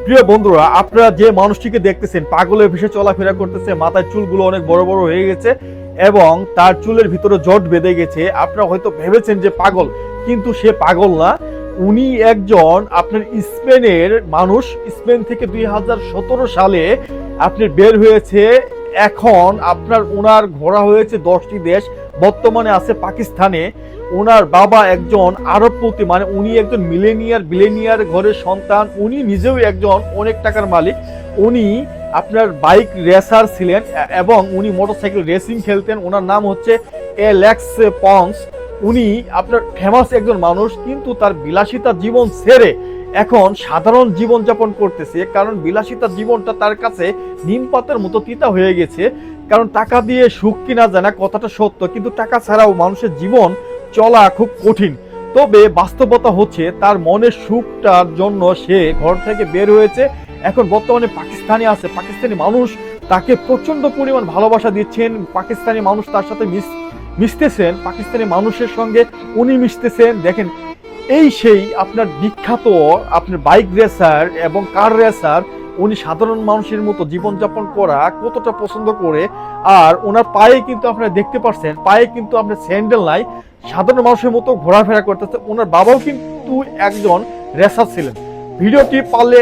প্রিয় বন্ধুরা, আপনারা যে মানুষটিকে দেখতেছেন পাগলের ভেসে চলাফেরা করতেছে, মাথায় চুলগুলো অনেক বড় বড় হয়ে গেছে এবং তার চুলের ভিতরে জট বেঁধে গেছে। আপনারা হয়তো ভেবেছেন যে পাগল, কিন্তু সে পাগল না। উনি একজন আপনার স্পেনের মানুষ। স্পেন থেকে 2017 সালে আপনার বের হয়েছে। এখন আপনার ওনার ঘোরা হয়েছে 10টি দেশ, বর্তমানে আছে পাকিস্তানে। ওনার বাবা একজন আরবপতি, মানে উনি একজন বিলেনিয়ার ঘরের সন্তান। উনি নিজেও একজন অনেক টাকার মালিক। উনি আপনার বাইক রেসার ছিলেন এবং উনি মোটরসাইকেল রেসিং খেলতেন। ওনার নাম হচ্ছে এলেক্স পন্স। উনি আপনার ফেমাস একজন মানুষ, কিন্তু তার বিলাসিতা জীবন ছেড়ে এখন সাধারণ জীবন যাপন করতেছে। কারণ বিলাসিতা জীবনটা তার কাছে নিম পাতার মতো তিতা হয়ে গেছে। কারণ টাকা দিয়ে সুখ কিনা যায় না, কথাটা সত্য, কিন্তু টাকা ছাড়াও মানুষের জীবন চলা খুব কঠিন। তবে বাস্তবতা হচ্ছে তার মনের সুখটার জন্য সে ঘর থেকে বের হয়েছে। এখন বর্তমানে পাকিস্তানে আছে। পাকিস্তানি মানুষ তাকে প্রচন্ড পরিমাণ ভালোবাসা দিচ্ছেন। পাকিস্তানি মানুষ তার সাথে মিশতেছেন, পাকিস্তানি মানুষের সঙ্গে উনি মিশতেছেন। দেখেন, এই সেই আপনার বিখ্যাত আপনার বাইক রেসার এবং কার রেসার। উনি সাধারণ মানুষের মতো জীবনযাপন করা কতটা পছন্দ করে। আর ওনার পায়ে কিন্তু আপনারা দেখতে পাচ্ছেন, পায়ে কিন্তু আপনার স্যান্ডেল নাই, সাধারণ মানুষের মতো ঘোরাফেরা করতেছে। ওনার বাবাও কিন্তু একজন রেসার ছিলেন। ভিডিওটি পারলে